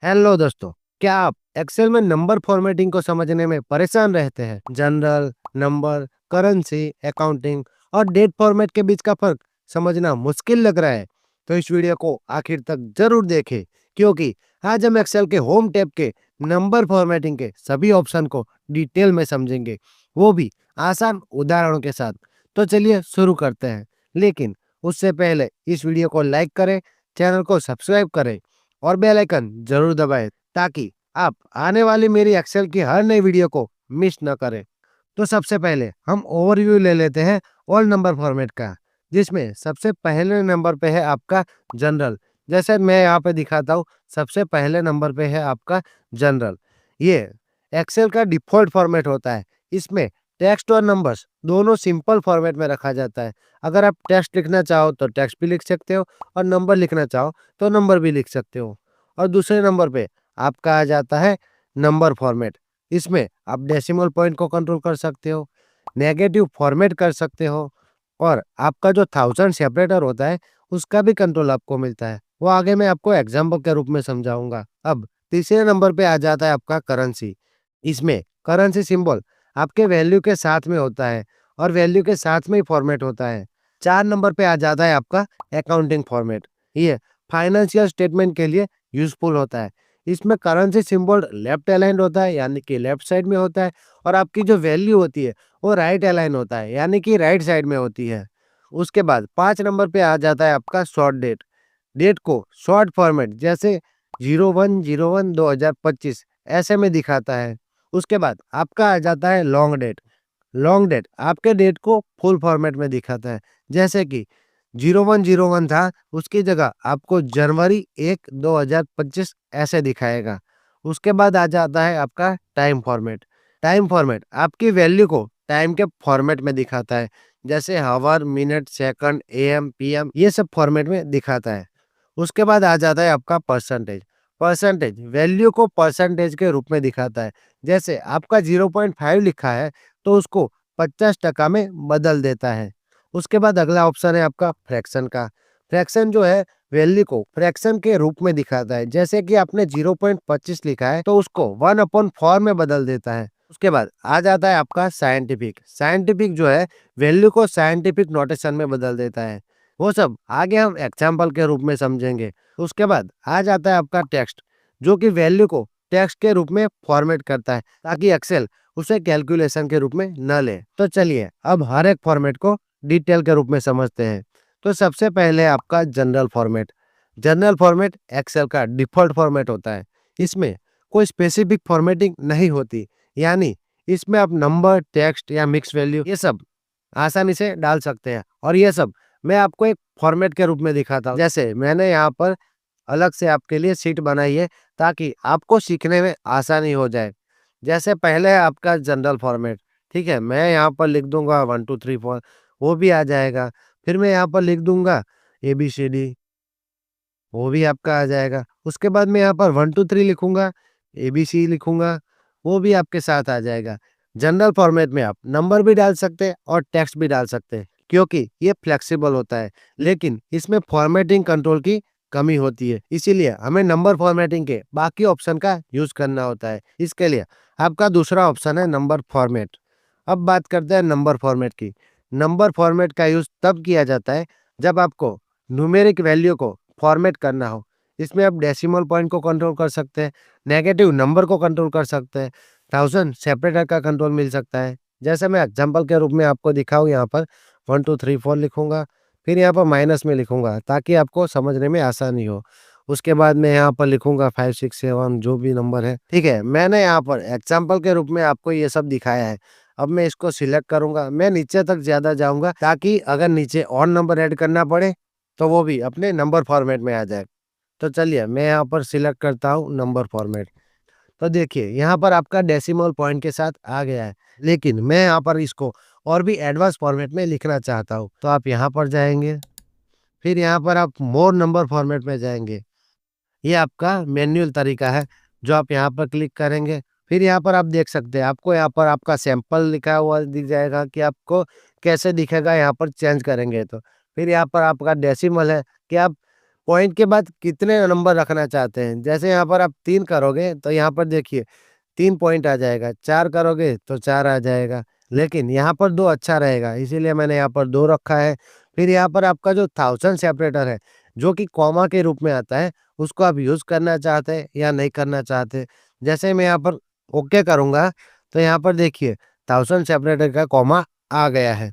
Hello दोस्तों, क्या आप एक्सेल में नंबर फॉर्मेटिंग को समझने में परेशान रहते हैं? जनरल, नंबर, करेंसी, अकाउंटिंग और डेट फॉर्मेट के बीच का फर्क समझना मुश्किल लग रहा है? तो इस वीडियो को आखिर तक जरूर देखें, क्योंकि आज हम एक्सेल के होम टैब के नंबर फॉर्मेटिंग के सभी ऑप्शन को डिटेल में समझेंगे, वो भी आसान उदाहरणों के साथ। तो चलिए शुरू करते हैं, लेकिन उससे पहले इस वीडियो को लाइक करें, चैनल को सब्सक्राइब करें और बेल आइकन जरूर दबाएं, ताकि आप आने वाली मेरी एक्सेल की हर नई वीडियो को मिस न करें। तो सबसे पहले हम ओवरव्यू ले लेते हैं ऑल नंबर फॉर्मेट का, जिसमें सबसे पहले नंबर पे है आपका जनरल। जैसे मैं यहाँ पे दिखाता हूँ, सबसे पहले नंबर पे है आपका जनरल। ये एक्सेल का डिफॉल्ट फॉर्मेट होता है। इसमें टेक्स्ट और नंबर्स दोनों सिंपल फॉर्मेट में रखा जाता है। अगर आप टेक्स्ट लिखना चाहो तो टेक्स्ट भी लिख सकते हो, और नंबर लिखना चाहो तो नंबर भी लिख सकते हो। और दूसरे नंबर पे आपका आ जाता है नंबर फॉर्मेट। इसमें आप डेसिमल पॉइंट को कंट्रोल कर सकते हो, नेगेटिव फॉर्मेट कर सकते हो, और आपका जो थाउजेंड सेपरेटर होता है उसका भी कंट्रोल आपको मिलता है। वो आगे मैं आपको एग्जाम्पल के रूप में समझाऊंगा। अब तीसरे नंबर पे आ जाता है आपका करेंसी। इसमें करेंसी सिंबल आपके वैल्यू के साथ में होता है, और वैल्यू के साथ में ही फॉर्मेट होता है। 4 नंबर पे आ जाता है आपका अकाउंटिंग फॉर्मेट। ये फाइनेंशियल स्टेटमेंट के लिए यूज़फुल होता है। इसमें करेंसी सिंबल लेफ्ट अलाइन्ड होता है, यानी कि लेफ्ट साइड में होता है, और आपकी जो वैल्यू होती है वो राइट अलाइन होता है, यानी कि राइट साइड में होती है। उसके बाद 5 नंबर पे आ जाता है आपका शॉर्ट डेट। डेट को शॉर्ट फॉर्मेट जैसे 01/01/2025 ऐसे में दिखाता है। उसके बाद आपका आ जाता है लॉन्ग डेट। लॉन्ग डेट आपके डेट को फुल फॉर्मेट में दिखाता है। जैसे कि 01/01 था, उसकी जगह आपको जनवरी 1/2025 ऐसे दिखाएगा। उसके बाद आ जाता है आपका टाइम फॉर्मेट। टाइम फॉर्मेट आपकी वैल्यू को टाइम के फॉर्मेट में दिखाता है, जैसे हावर, मिनट, सेकंड, एएम, पीएम, ये सब फॉर्मेट में दिखाता है। उसके बाद आ जाता है आपका परसेंटेज। परसेंटेज वैल्यू को परसेंटेज के रूप में दिखाता है। जैसे आपका 0.5 लिखा है, तो उसको 50% में बदल देता है। उसके बाद अगला ऑप्शन है आपका फ्रैक्शन का। फ्रैक्शन जो है वैल्यू को फ्रैक्शन के रूप में दिखाता है। जैसे कि आपने 0.25 लिखा है, तो उसको 1/4 में बदल देता है। उसके बाद आ जाता है आपका साइंटिफिक। साइंटिफिक जो है वैल्यू को साइंटिफिक नोटेशन में बदल देता है। वो सब आगे हम एग्जाम्पल के रूप में समझेंगे। उसके बाद आ जाता है आपका टेक्स्ट, जो कि वैल्यू को टेक्स्ट के रूप में फॉर्मेट करता है, ताकि एक्सेल उसे कैलकुलेशन के रूप में न ले। तो चलिए अब हर एक फॉर्मेट को डिटेल के रूप में समझते हैं। तो सबसे पहले आपका general format. General format Excel का डिफॉल्ट फॉर्मेट होता है। इसमें कोई स्पेसिफिक फॉर्मेटिंग नहीं होती, यानी इसमें आप नंबर, टेक्स्ट या मिक्स वैल्यू ये सब आसानी से डाल सकते हैं। और ये सब मैं आपको एक फॉर्मेट के रूप में दिखाता हूँ। जैसे मैंने यहाँ पर अलग से आपके लिए शीट बनाई है, ताकि आपको सीखने में आसानी हो जाए। जैसे पहले है आपका जनरल फॉर्मेट, ठीक है? मैं यहाँ पर लिख दूँगा 1 2 3 4, वो भी आ जाएगा। फिर मैं यहाँ पर लिख दूँगा ABCD, वो भी आपका आ जाएगा। उसके बाद मैं यहाँ पर 1 2 3 लिखूँगा, ABC लिखूँगा, वो भी आपके साथ आ जाएगा। जनरल फॉर्मेट में आप नंबर भी डाल सकते हैं और टेक्स्ट भी डाल सकते हैं, क्योंकि ये फ्लेक्सिबल होता है। लेकिन इसमें फॉर्मेटिंग कंट्रोल की कमी होती है, इसीलिए हमें नंबर फॉर्मेटिंग के बाकी ऑप्शन का यूज़ करना होता है। इसके लिए आपका दूसरा ऑप्शन है नंबर फॉर्मेट। अब बात करते हैं नंबर फॉर्मेट की। नंबर फॉर्मेट का यूज़ तब किया जाता है जब आपको न्यूमेरिक वैल्यू को फॉर्मेट करना हो। इसमें आप डेसिमल पॉइंट को कंट्रोल कर सकते हैं, नेगेटिव नंबर को कंट्रोल कर सकते हैं, थाउजेंड सेपरेटर का कंट्रोल मिल सकता है। जैसे मैं एग्जांपल के रूप में आपको दिखाऊँ, यहाँ पर 1 2 3 4 लिखूँगा, फिर यहाँ पर माइनस में लिखूँगा, ताकि आपको समझने में आसानी हो। उसके बाद मैं यहाँ पर लिखूँगा 5 6 7 जो भी नंबर है, ठीक है? मैंने यहाँ पर एग्जांपल के रूप में आपको ये सब दिखाया है। अब मैं इसको सिलेक्ट करूँगा, मैं नीचे तक ज़्यादा जाऊँगा, ताकि अगर नीचे और नंबर ऐड करना पड़े तो वो भी अपने नंबर फॉर्मेट में आ जाए। तो चलिए मैं यहाँ पर सिलेक्ट करता हूँ नंबर फॉर्मेट। तो देखिए यहाँ पर आपका डेसिमल पॉइंट के साथ आ गया है, लेकिन मैं यहाँ पर इसको और भी एडवांस फॉर्मेट में लिखना चाहता हूँ। तो आप यहाँ पर जाएँगे, फिर यहाँ पर आप मोर नंबर फॉर्मेट में जाएँगे। ये आपका मैनुअल तरीका है, जो आप यहाँ पर क्लिक करेंगे। फिर यहाँ पर आप देख सकते हैं, आपको यहाँ पर आपका सैंपल लिखा हुआ दिख जाएगा कि आपको कैसे दिखेगा यहाँ पर चेंज करेंगे तो। फिर यहाँ पर आपका डेसिमल है कि आप पॉइंट के बाद कितने नंबर रखना चाहते हैं। जैसे यहाँ पर आप 3 करोगे तो यहाँ पर देखिए 3 पॉइंट आ जाएगा, 4 करोगे तो 4 आ जाएगा। लेकिन यहाँ पर 2 अच्छा रहेगा, इसीलिए मैंने यहाँ पर 2 रखा है। फिर यहाँ पर आपका जो थाउज़ेंड सेपरेटर है, जो कि कॉमा के रूप में आता है, उसको आप यूज़ करना चाहते हैं या नहीं करना चाहते। जैसे मैं यहाँ पर ओके करूँगा, तो यहाँ पर देखिए थाउज़ेंड सेपरेटर का कॉमा आ गया है।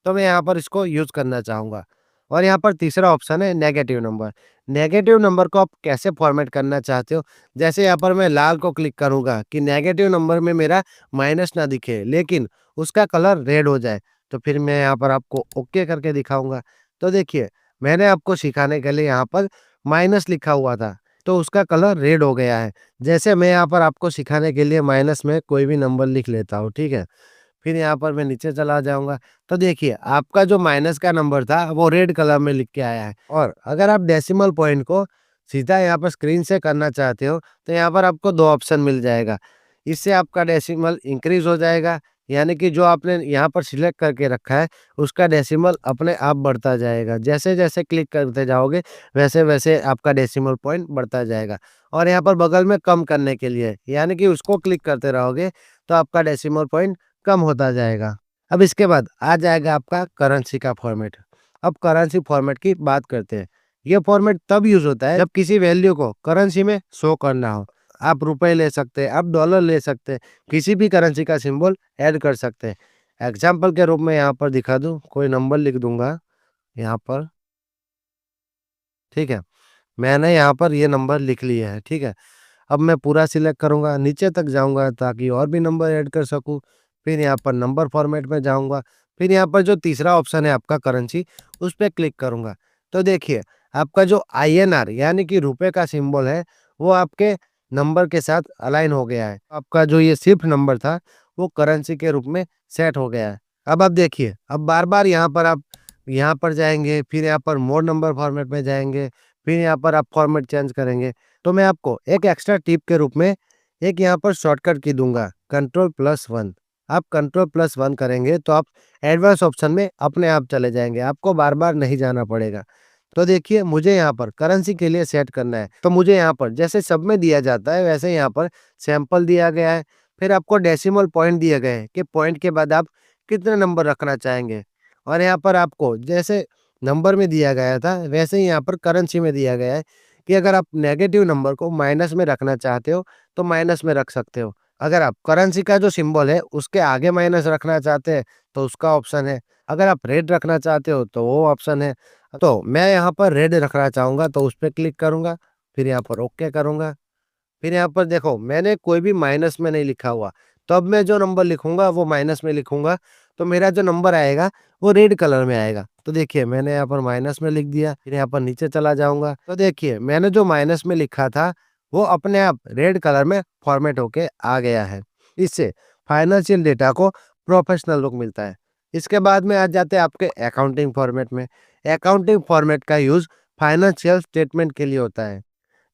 तो मैं यहाँ पर इसको यूज़ करना चाहूँगा। और यहाँ पर तीसरा ऑप्शन है नेगेटिव नंबर। नेगेटिव नंबर को आप कैसे फ़ॉर्मेट करना चाहते हो? जैसे यहाँ पर मैं लाल को क्लिक करूँगा कि नेगेटिव नंबर में मेरा माइनस ना दिखे, लेकिन उसका कलर रेड हो जाए। तो फिर मैं यहाँ पर आपको ओके करके दिखाऊँगा। तो देखिए, मैंने आपको सिखाने के लिए यहाँ पर माइनस लिखा हुआ था, तो उसका कलर रेड हो गया है। जैसे मैं यहाँ पर आपको सिखाने के लिए माइनस में कोई भी नंबर लिख लेता हूँ, ठीक है? फिर यहाँ पर मैं नीचे चला जाऊँगा, तो देखिए आपका जो माइनस का नंबर था वो रेड कलर में लिख के आया है। और अगर आप डेसिमल पॉइंट को सीधा यहाँ पर स्क्रीन से करना चाहते हो, तो यहाँ पर आपको 2 ऑप्शन मिल जाएगा। इससे आपका डेसिमल इंक्रीज़ हो जाएगा, यानी कि जो आपने यहाँ पर सिलेक्ट करके रखा है, उसका डेसिमल अपने आप बढ़ता जाएगा। जैसे-जैसे क्लिक करते जाओगे, वैसे-वैसे आपका डेसिमल पॉइंट बढ़ता जाएगा। और यहाँ पर बगल में कम करने के लिए, यानी कि उसको क्लिक करते रहोगे, तो आपका डेसिमल पॉइंट कम होता जाएगा। अब इसके बाद आ जाएगा आपका करेंसी का फॉर्मेट। अब करेंसी फॉर्मेट की बात करते हैं। ये फॉर्मेट तब यूज़ होता है जब किसी वैल्यू को करेंसी में शो करना हो। आप रुपए ले सकते हैं, आप डॉलर ले सकते हैं, किसी भी करेंसी का सिंबल ऐड कर सकते हैं। एग्ज़ाम्पल के रूप में यहाँ पर दिखा दूँ, कोई नंबर लिख दूँगा यहाँ पर, ठीक है? मैंने यहाँ पर ये नंबर लिख लिया है, ठीक है? अब मैं पूरा सिलेक्ट करूँगा, नीचे तक जाऊँगा ताकि और भी नंबर ऐड कर सकूँ। फिर यहाँ पर नंबर फॉर्मेट में जाऊँगा, फिर यहाँ पर जो तीसरा ऑप्शन है आपका करेंसी, उस पे क्लिक करूँगा। तो देखिए, आपका जो आईएनआर यानी कि रुपए का सिंबल है, वो आपके नंबर के साथ अलाइन हो गया है। आपका जो ये सिर्फ नंबर था, वो करेंसी के रूप में सेट हो गया है। अब आप देखिए, अब बार-बार यहाँ पर आप यहाँ पर जाएँगे, फिर यहाँ पर मोर नंबर फॉर्मेट में जाएँगे, फिर यहाँ पर आप फॉर्मेट चेंज करेंगे। तो मैं आपको एक एक्स्ट्रा टिप के रूप में एक यहाँ पर शॉर्टकट की दूँगा, कंट्रोल+1। आप कंट्रोल+1 करेंगे तो आप एडवांस ऑप्शन में अपने आप चले जाएँगे, आपको बार-बार नहीं जाना पड़ेगा। तो देखिए मुझे यहाँ पर करेंसी के लिए सेट करना है, तो मुझे यहाँ पर जैसे सब में दिया जाता है वैसे यहाँ पर सैंपल दिया गया है, फिर आपको डेसिमल पॉइंट दिए गए हैं कि पॉइंट के बाद आप कितने नंबर रखना चाहेंगे। और यहाँ पर आपको जैसे नंबर में दिया गया था, वैसे ही यहाँ पर करेंसी में दिया गया है कि अगर आप नेगेटिव नंबर को माइनस में रखना चाहते हो, तो माइनस में रख सकते हो। अगर आप करेंसी का जो सिंबल है, उसके आगे माइनस रखना चाहते हैं, तो उसका ऑप्शन है। अगर आप रेड रखना चाहते हो, तो वो ऑप्शन है। तो मैं यहाँ पर रेड रखना चाहूँगा, तो उस पे क्लिक करूँगा, फिर यहाँ पर ओके करूँगा। फिर यहाँ पर देखो मैंने कोई भी माइनस में नहीं लिखा हुआ, तो अब मैं जो नंबर लिखूँगा वो माइनस में लिखूँगा, तो मेरा जो नंबर आएगा वो रेड कलर में आएगा। तो देखिए मैंने यहाँ पर माइनस में लिख दिया, फिर यहाँ पर नीचे चला जाऊँगा, तो देखिए मैंने जो माइनस में लिखा था वो अपने आप रेड कलर में फॉर्मेट होके आ गया है। इससे फाइनेंशियल डेटा को प्रोफेशनल लुक मिलता है। इसके बाद में आ जाते हैं आपके अकाउंटिंग फॉर्मेट में। अकाउंटिंग फॉर्मेट का यूज़ फाइनेंशियल स्टेटमेंट के लिए होता है।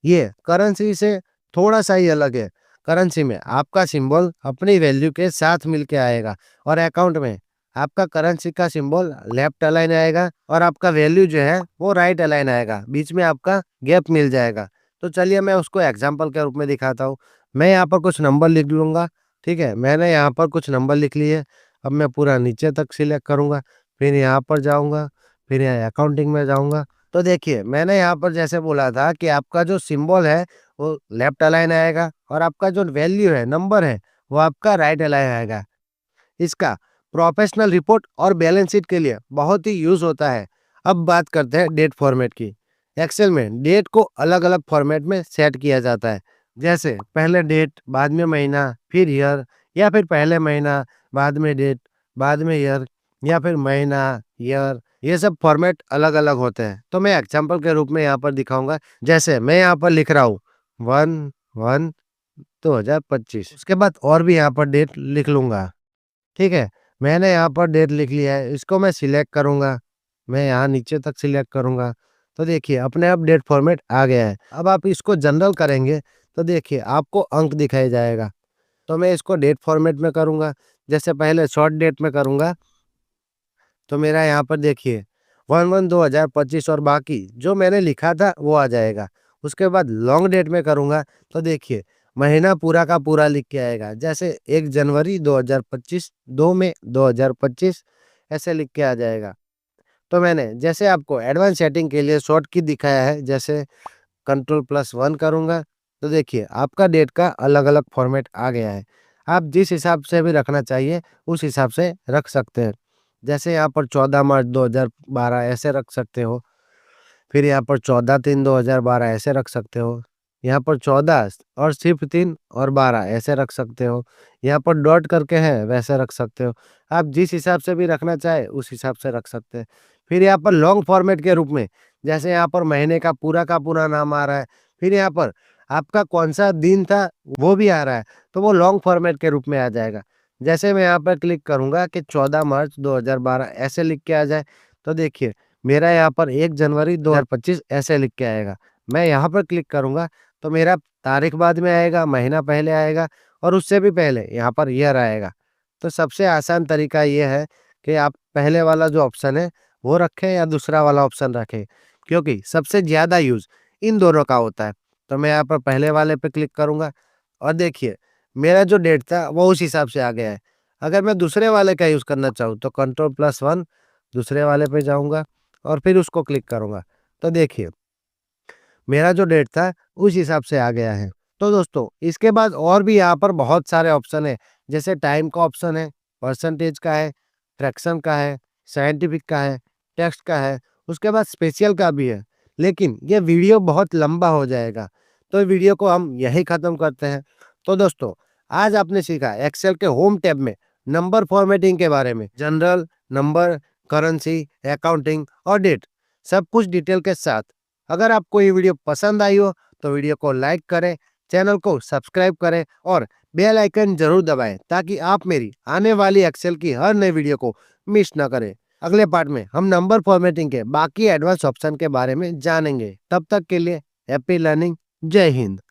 ये करेंसी से थोड़ा-सा ही अलग है। करेंसी में आपका सिंबल अपनी वैल्यू के साथ मिल के आएगा और अकाउंट में आपका करेंसी का सिंबल लेफ्ट अलाइन आएगा और आपका वैल्यू जो है वो राइट अलाइन आएगा। बीच में आपका गैप मिल जाएगा। तो चलिए मैं उसको एग्ज़ाम्पल के रूप में दिखाता हूँ। मैं यहाँ पर कुछ नंबर लिख लूँगा, ठीक है? मैंने यहाँ पर कुछ नंबर लिख लिए। अब मैं पूरा नीचे तक सिलेक्ट करूँगा, फिर यहाँ पर जाऊँगा, फिर यहाँ अकाउंटिंग में जाऊँगा। तो देखिए, मैंने यहाँ पर जैसे बोला था कि आपका जो सिंबल है, वो लेफ्ट अलाइन आएगा और आपका जो वैल्यू है, नंबर है, वो आपका राइट अलाइन आएगा। इसका प्रोफेशनल रिपोर्ट और बैलेंस शीट के लिए बहुत ही यूज़ होता है। अब बात करते हैं डेट फॉर्मेट की। एक्सेल में डेट को अलग-अलग फॉर्मेट में सेट किया जाता है। जैसे पहले डेट, बाद में महीना, फिर ईयर या फिर पहले महीना, बाद में डेट, बाद में ईयर या फिर महीना, ईयर ये सब फॉर्मेट अलग-अलग होते हैं। तो मैं एग्ज़ाम्पल के रूप में यहाँ पर दिखाऊँगा। जैसे मैं यहाँ पर लिख रहा हूँ 1/1/2025 उसके बाद और भी यहाँ पर डेट लिख लूँगा। ठीक है? मैंने यहाँ पर डेट लिख लिया है, इसको मैं सिलेक्ट करूँगा, मैं यहाँ नीचे तक सिलेक्ट करूँगा, तो देखिए अपने आप डेट फॉर्मेट आ गया है। अब आप इसको जनरल करेंगे, तो देखिए आपको अंक दिखाया जाएगा, तो मैं इसको डेट फॉर्मेट में करूँगा, जैसे पहले शॉर्ट डेट में करूँगा, तो मेरा यहाँ पर देखिए 11 2025 और बाकी जो मैंने लिखा था वो आ जाएगा। उसके बाद लॉन्ग डेट में करूँगा तो देखिए महीना पूरा का पूरा लिख के आएगा। जैसे 1 जनवरी 2025, 2 मई 2025 ऐसे लिख के आ जाएगा। तो मैंने जैसे आपको एडवांस सेटिंग के लिए शॉर्ट की दिखाया है, जैसे कंट्रोल+1 करूँगा, तो देखिए आपका डेट का अलग-अलग फॉर्मेट आ गया है। आप जिस हिसाब से भी रखना चाहिए, उस हिसाब से रख सकते हैं। जैसे यहाँ पर 14 मार्च 2012 ऐसे रख सकते हो, फिर यहाँ पर 14/3/2012 ऐसे रख सकते हो। यहाँ पर 14 और सिर्फ़ 3 और 12 ऐसे रख सकते हो। यहाँ पर डॉट करके है वैसे रख सकते हो। आप जिस हिसाब से भी रखना चाहे उस हिसाब से रख सकते हैं। फिर यहाँ पर लॉन्ग फॉर्मेट के रूप में जैसे यहाँ पर महीने का पूरा नाम आ रहा है। फिर यहाँ पर आपका कौन-सा दिन था वो भी आ रहा है, तो वो लॉन्ग फॉर्मेट के रूप में आ जाएगा। जैसे मैं यहाँ पर क्लिक करूँगा कि 14 मार्च 2012 ऐसे लिख के आ जाए, तो देखिए मेरा यहाँ पर 1 जनवरी 2025 ऐसे लिख के आएगा। मैं यहाँ पर क्लिक करूँगा तो मेरा तारीख बाद में आएगा, महीना पहले आएगा और उससे भी पहले यहाँ पर ईयर आएगा। तो सबसे आसान तरीका ये है कि आप पहले वाला जो ऑप्शन है वो रखें या दूसरा वाला ऑप्शन रखें, क्योंकि सबसे ज़्यादा यूज़ इन दोनों का होता है। तो मैं यहाँ पर पहले वाले पे क्लिक करूँगा और देखिए मेरा जो डेट था वो उस हिसाब से आ गया है। अगर मैं दूसरे वाले का यूज़ करना चाहूँ तो कंट्रोल+1 दूसरे वाले पे जाऊँगा और फिर उसको क्लिक करूँगा। तो देखिए, मेरा जो डेट था उस हिसाब से आ गया है। तो दोस्तों इसके बाद और भी यहाँ पर बहुत सारे ऑप्शन हैं, जैसे टाइम का ऑप्शन है, परसेंटेज का है, फ्रैक्शन का है, साइंटिफिक का है, टेक्स्ट का है, उसके बाद स्पेशल का भी है। लेकिन ये वीडियो बहुत लंबा हो जाएगा, तो वीडियो को हम यहीं ख़त्म करते हैं। तो दोस्तों आज आपने सीखा एक्सेल के होम टैब में नंबर फॉर्मेटिंग के बारे में, जनरल, नंबर, करेंसी, अकाउंटिंग और डेट, सब कुछ डिटेल के साथ। अगर आपको ये वीडियो पसंद आई हो तो वीडियो को लाइक करें, चैनल को सब्सक्राइब करें और बेल आइकन जरूर दबाएं ताकि आप मेरी आने वाली एक्सेल की हर नई वीडियो को मिस ना करें। अगले पार्ट में हम नंबर फॉर्मेटिंग के बाकी एडवांस ऑप्शन के बारे में जानेंगे। तब तक के लिए हैप्पी लर्निंग। जय हिंद।